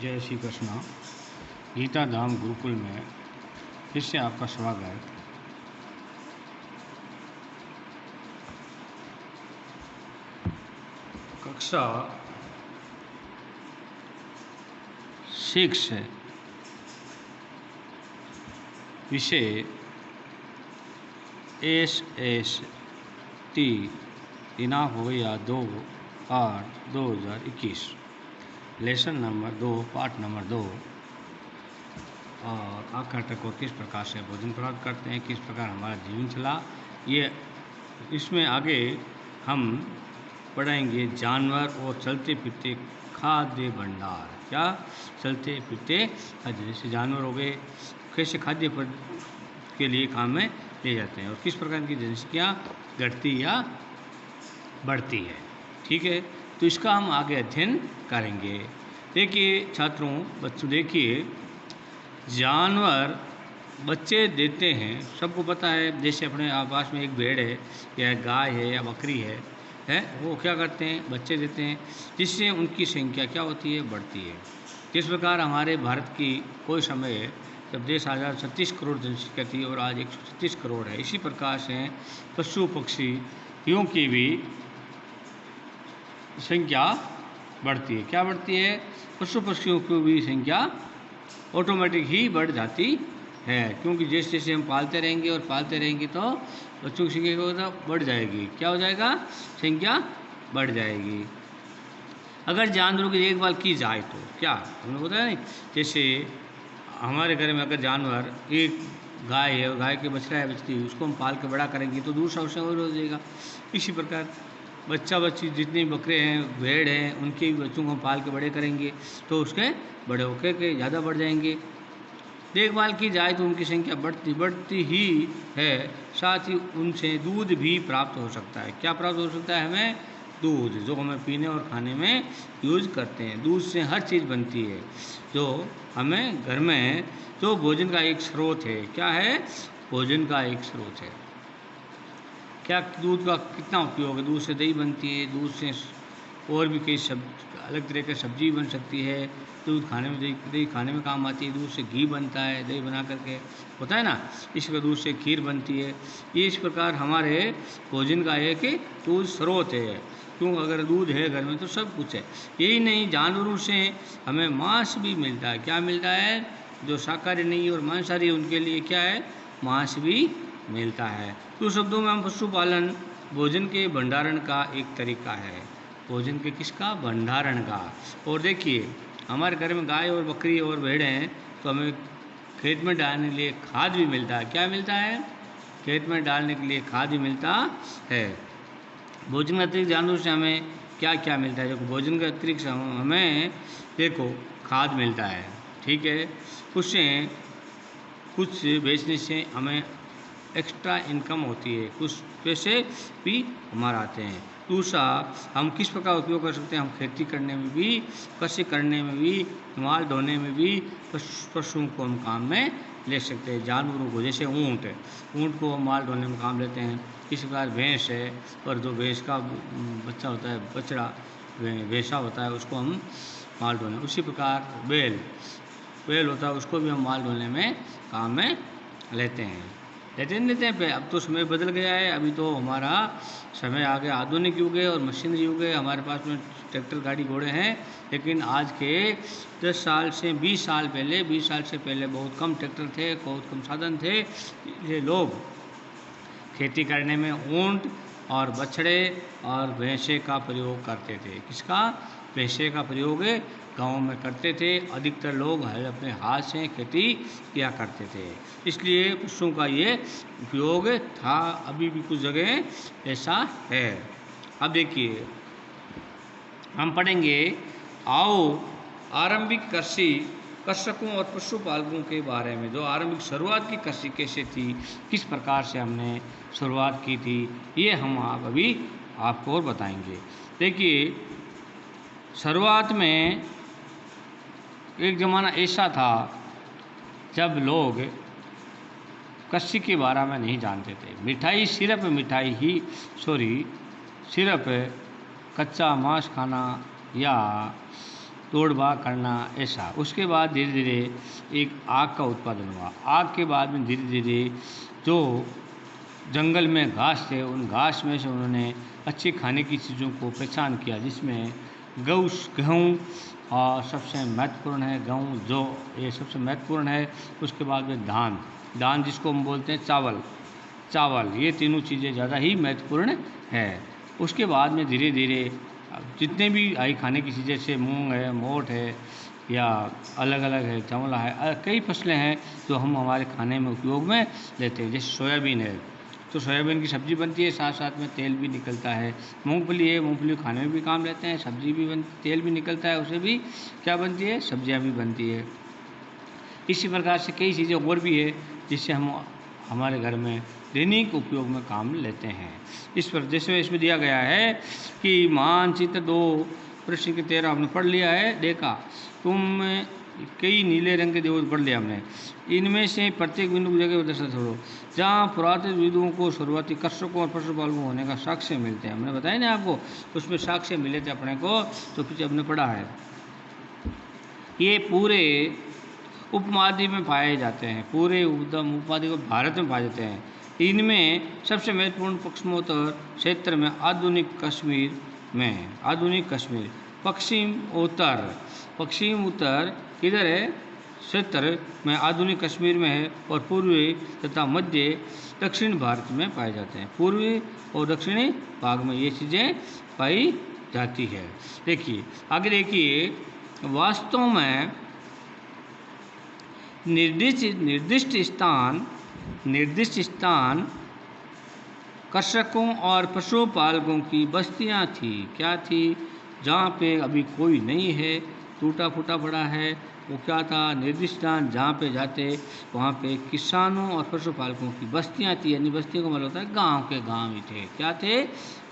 जय श्री कृष्णा। गीता धाम गुरुकुल में फिर से आपका स्वागत। कक्षा 6 विषय SST दिनांक हो गया 2/8/2021, लेसन नंबर 2, पाठ नंबर 2। और आखिर को किस प्रकार से भोजन प्राप्त करते हैं, किस प्रकार हमारा जीवन चला, ये इसमें आगे हम पढ़ेंगे। जानवर और चलते फिरते खाद्य भंडार। क्या? चलते फिरते खाद्य, जैसे जानवर हो गए, कैसे खाद्य के लिए काम में ले जाते हैं और किस प्रकार की जनसंख्या घटती या बढ़ती है। ठीक है, तो इसका हम आगे अध्ययन करेंगे। देखिए छात्रों, बच्चों, देखिए जानवर बच्चे देते हैं, सबको पता है। जैसे अपने आसपास में एक भेड़ है या गाय है या बकरी है, वो क्या करते हैं? बच्चे देते हैं, जिससे उनकी संख्या क्या होती है? बढ़ती है। जिस प्रकार हमारे भारत की कोई समय जब देश आज़ाद 36 करोड़ जनसंख्या थी और आज 136 करोड़ है, इसी प्रकार से पशु पक्षियों की भी संख्या बढ़ती है। क्या बढ़ती है? पशु पक्षियों की भी संख्या ऑटोमेटिक ही बढ़ जाती है, क्योंकि जैसे जैसे हम पालते रहेंगे तो बच्चों की संख्या बढ़ जाएगी। क्या हो जाएगा? संख्या बढ़ जाएगी। अगर जानवरों की देखभाल की जाए तो क्या, हमने बताया नहीं, जैसे हमारे घर में अगर जानवर एक गाय है और गाय के बछड़ा है, बछड़ी, उसको हम पाल के बड़ा करेंगे तो दूसरा उससे और हो जाएगा। इसी प्रकार बच्ची जितने बकरे हैं, भेड़ हैं, उनके भी बच्चों को हम पाल के बड़े करेंगे तो उसके बड़े होकर के ज़्यादा बढ़ जाएंगे। देखभाल की जाए तो उनकी संख्या बढ़ती ही है। साथ ही उनसे दूध भी प्राप्त हो सकता है। क्या प्राप्त हो सकता है? हमें दूध, जो हमें पीने और खाने में यूज करते हैं। दूध से हर चीज़ बनती है, जो हमें घर में जो भोजन का एक स्रोत है। क्या है? भोजन का एक स्रोत है। क्या दूध का कितना उपयोग है? दूध से दही बनती है, दूध से और भी कई अलग तरह की सब्जी बन सकती है। दूध खाने में, दही खाने में काम आती है। दूध से घी बनता है, दही बना करके होता है ना। इसका दूध से खीर बनती है। ये इस प्रकार हमारे भोजन का एक दूध स्रोत है। क्यों? अगर दूध है घर में तो सब कुछ है। यही नहीं, जानवरों से हमें मांस भी मिलता है। क्या मिलता है? जो शाकाहारी नहीं और मांसाहारी, उनके लिए क्या है? मांस भी मिलता है। तो शब्दों में हम पशुपालन भोजन के भंडारण का एक तरीका है। भोजन के किसका? भंडारण का। और देखिए हमारे घर में गाय और बकरी और भेड़ हैं, तो हमें खेत में डालने के लिए खाद भी मिलता है। क्या मिलता है? खेत में डालने के लिए खाद भी मिलता है। भोजन के अतिरिक्त जानवरों से हमें क्या क्या मिलता है? देखो, भोजन के अतिरिक्त हमें देखो खाद मिलता है, ठीक है। उससे कुछ बेचने से हमें एक्स्ट्रा इनकम होती है, कुछ पैसे भी हमारे आते हैं। दूसरा, हम किस प्रकार उपयोग कर सकते हैं? हम खेती करने में भी, कृषि करने में भी, माल ढोने में भी पशुओं को हम काम में ले सकते हैं। जानवरों को, जैसे ऊँट है, ऊँट को हम माल ढोने में काम लेते हैं। इस प्रकार भैंस है, और जो भैंस का बच्चा होता है, बछड़ा भैंसा होता है, उसको हम माल ढोने। उसी प्रकार बैल होता है, उसको भी हम माल ढोने में काम में लेते हैं। लेते हैं। अब तो समय बदल गया है। अभी तो हमारा समय आ गया, आधुनिक युग है और मशीनरी युग है। हमारे पास में ट्रैक्टर, गाड़ी, घोड़े हैं। लेकिन आज के 10 साल से 20 साल पहले बहुत कम ट्रैक्टर थे, बहुत कम साधन थे। ये लोग खेती करने में ऊँट और बछड़े और भैंसे का प्रयोग करते थे। किसका? भैंसे का प्रयोग गाँव में करते थे। अधिकतर लोग अपने हाथ से खेती किया करते थे, इसलिए पशुओं का ये उपयोग था। अभी भी कुछ जगह ऐसा है। अब देखिए हम पढ़ेंगे, आओ आरंभिक कृषकों और पशुपालकों के बारे में। जो आरंभिक शुरुआत की कृषि कैसे थी, किस प्रकार से हमने शुरुआत की थी, ये हम अभी आपको और बताएंगे। देखिए, शुरुआत में एक ज़माना ऐसा था जब लोग कृषि के बारे में नहीं जानते थे। सिर्फ कच्चा मांस खाना या तोड़ भाग करना, ऐसा। उसके बाद धीरे धीरे एक आग का उत्पादन हुआ। आग के बाद में धीरे धीरे जो जंगल में घास थे, उन घास में से उन्होंने अच्छी खाने की चीज़ों को पहचान किया, जिसमें गेहूँ और सबसे महत्वपूर्ण है गेहूँ, जो ये सबसे महत्वपूर्ण है। उसके बाद में धान जिसको हम बोलते हैं चावल, ये तीनों चीज़ें ज़्यादा ही महत्वपूर्ण है। उसके बाद में धीरे धीरे जितने भी आई खाने की चीज़ें, जैसे मूंग है, मोठ है, या अलग अलग है, चावला है, कई फसलें हैं जो हम हमारे खाने में उपयोग में लेते हैं। जैसे सोयाबीन है, तो सोयाबीन की सब्ज़ी बनती है, साथ साथ में तेल भी निकलता है। मूंगफली है, मूंगफली खाने में भी काम लेते हैं, सब्ज़ी भी बनती, तेल भी निकलता है, उसे भी क्या बनती है, सब्जियां भी बनती है। इसी प्रकार से कई चीज़ें और भी है जिससे हम हमारे घर में दैनिक उपयोग में काम लेते हैं। इस पर जैसे इसमें दिया गया है कि मानचित्र 2 प्रश्न के 13 हमने पढ़ लिया है, देखा तुम कई नीले रंग के देवो पढ़ लिया हमने। इनमें से प्रत्येक बिंदु की जगह दर्शा छोड़ो जहाँ पुरातन विदुओं को शुरुआती कृषकों और पशुपालकों होने का साक्ष्य मिलते हैं। हमने बताया ना आपको, उसमें साक्ष्य मिले थे अपने को, तो पीछे हमने पढ़ा है। ये पूरे उपमहाद्वीप में पाए जाते हैं, पूरे उपमहाद्वीप को भारत में पाए जाते हैं। इनमें सबसे महत्वपूर्ण पश्चिमोत्तर क्षेत्र में आधुनिक कश्मीर पश्चिम उत्तर किधर है, क्षेत्र में आधुनिक कश्मीर में है, और पूर्वी तथा मध्य दक्षिण भारत में पाए जाते हैं। पूर्वी और दक्षिणी भाग में ये चीज़ें पाई जाती है। देखिए आगे, देखिए वास्तव में निर्दिष्ट स्थान कृषकों और पशुपालकों की बस्तियां थी। क्या थी, जहाँ पे अभी कोई नहीं है, टूटा फूटा पड़ा है, वो क्या था, निर्दिष्ट स्थान जहाँ पे जाते वहाँ पे किसानों और पशुपालकों की बस्तियाँ थी। यानी बस्तियों का मतलब होता है गांव के गांव ही थे। क्या थे,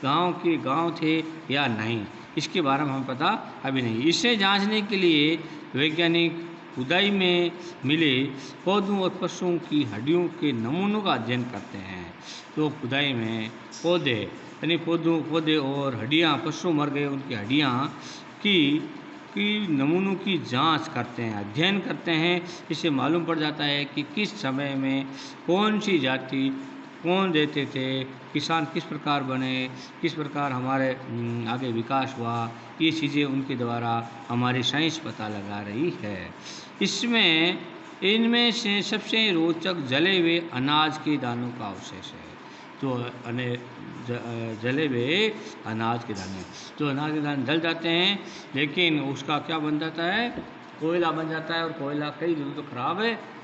गांव के गांव थे या नहीं, इसके बारे में हमें पता अभी नहीं। इसे जांचने के लिए वैज्ञानिक खुदाई में मिले पौधों और पशुओं की हड्डियों के नमूनों का अध्ययन करते हैं। तो खुदाई में पौधे यानी पौधे और हड्डियाँ, पशु मर गए उनकी हड्डियाँ की नमूनों की जांच करते हैं, अध्ययन करते हैं। इससे मालूम पड़ जाता है कि किस समय में कौन सी जाति कौन देते थे, किसान किस प्रकार बने, किस प्रकार हमारे आगे विकास हुआ, ये चीज़ें उनके द्वारा हमारी साइंस पता लगा रही है। इनमें से सबसे रोचक जले हुए अनाज के दानों का अवशेष है। तो जले हुए अनाज के दाने, तो अनाज के दाने जल जाते हैं, लेकिन उसका क्या बन जाता है, कोयला बन जाता है। और कोयला कई दिनों तो खराब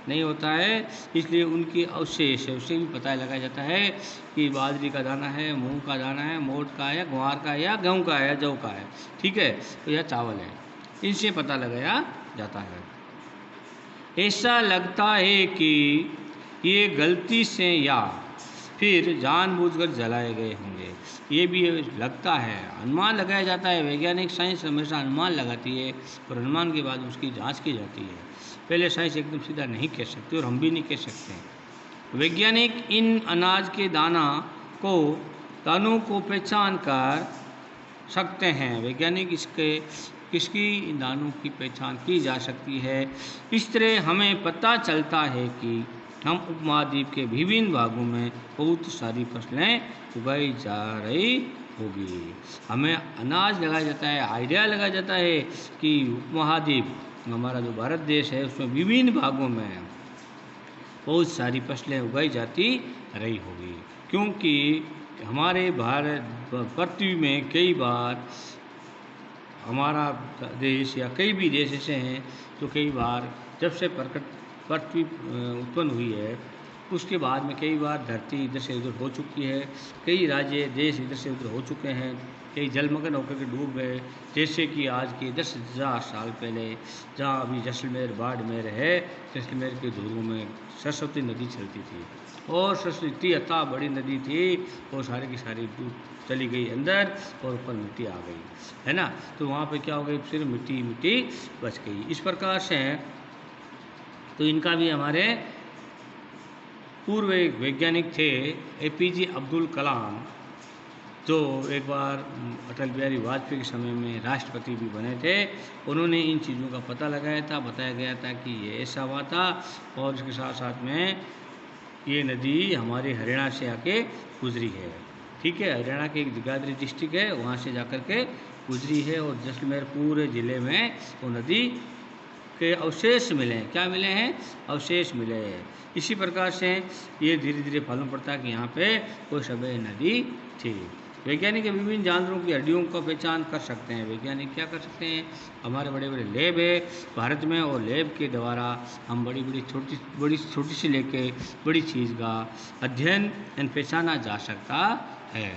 नहीं होता है, इसलिए उनकी अवशेष है, उससे भी पता लगाया जाता है कि बाजरी का दाना है, मूंग का दाना है, मोठ का है, या ग्वार का है, या गेहूँ का है, या जौ का है, ठीक है, तो यह चावल है। इनसे पता लगाया जाता है। ऐसा लगता है कि ये गलती से या फिर जानबूझकर जलाए गए होंगे। ये भी लगता है, अनुमान लगाया जाता है। वैज्ञानिक साइंस हमेशा अनुमान लगाती है, और अनुमान के बाद उसकी जांच की जाती है। पहले साइंस एकदम सीधा नहीं कह सकती, और हम भी नहीं कह सकते। वैज्ञानिक इन अनाज के दानों को पहचान कर सकते हैं। वैज्ञानिक किसकी दानों की पहचान की जा सकती है। इस तरह हमें पता चलता है कि हम उपमहाद्वीप के विभिन्न भागों में बहुत सारी फसलें उगाई जा रही होगी। हमें अनाज लगाया जाता है, आइडिया लगाया जाता है कि उपमहाद्वीप हमारा जो भारत देश है उसमें विभिन्न भागों में बहुत सारी फसलें उगाई जाती रही होगी, क्योंकि हमारे भारत पृथ्वी में कई बार हमारा देश या कई भी देश ऐसे हैं तो कई बार जब से पृथ्वी उत्पन्न हुई है उसके बाद में कई बार धरती इधर से उधर हो चुकी है, कई राज्य देश इधर से उधर हो चुके हैं, कई जलमग्न होकर के डूब गए। जैसे कि आज के 10,000 साल पहले जहाँ अभी जैसलमेर बाड़मेर है, जैसलमेर के धुरों में सरस्वती नदी चलती थी, और सरस्वती इतनी अथाह बड़ी नदी थी, और सारी की सारी डूब चली गई अंदर, और ऊपर मिट्टी आ गई, है ना। तो वहाँ पे क्या हो गई, सिर्फ मिट्टी बच गई। इस प्रकार से तो इनका भी हमारे पूर्व वैज्ञानिक थे APJ अब्दुल कलाम, जो एक बार अटल बिहारी वाजपेयी के समय में राष्ट्रपति भी बने थे, उन्होंने इन चीज़ों का पता लगाया था, बताया गया था कि ये ऐसा हुआ था। और इसके साथ साथ में ये नदी हमारे हरियाणा से आके गुजरी है, ठीक है। हरियाणा के एक जगाधरी डिस्ट्रिक्ट है, वहाँ से जाकर के गुजरी है और जैसलमेर पूरे ज़िले में वो नदी के अवशेष मिले हैं। क्या मिले हैं? अवशेष मिले हैं। इसी प्रकार से ये धीरे धीरे मालूम पड़ता है कि यहाँ पे कोई सभ्य नदी थी। वैज्ञानिक विभिन्न जानवरों की हड्डियों का पहचान कर सकते हैं। वैज्ञानिक क्या कर सकते हैं? हमारे बड़े बड़े लैब है भारत में, और लैब के द्वारा हम बड़ी छोटी से लेके बड़ी चीज़ का अध्ययन एंड पहचाना जा सकता है।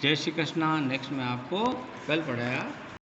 जय श्री कृष्णा। नेक्स्ट में आपको कल पढ़ाया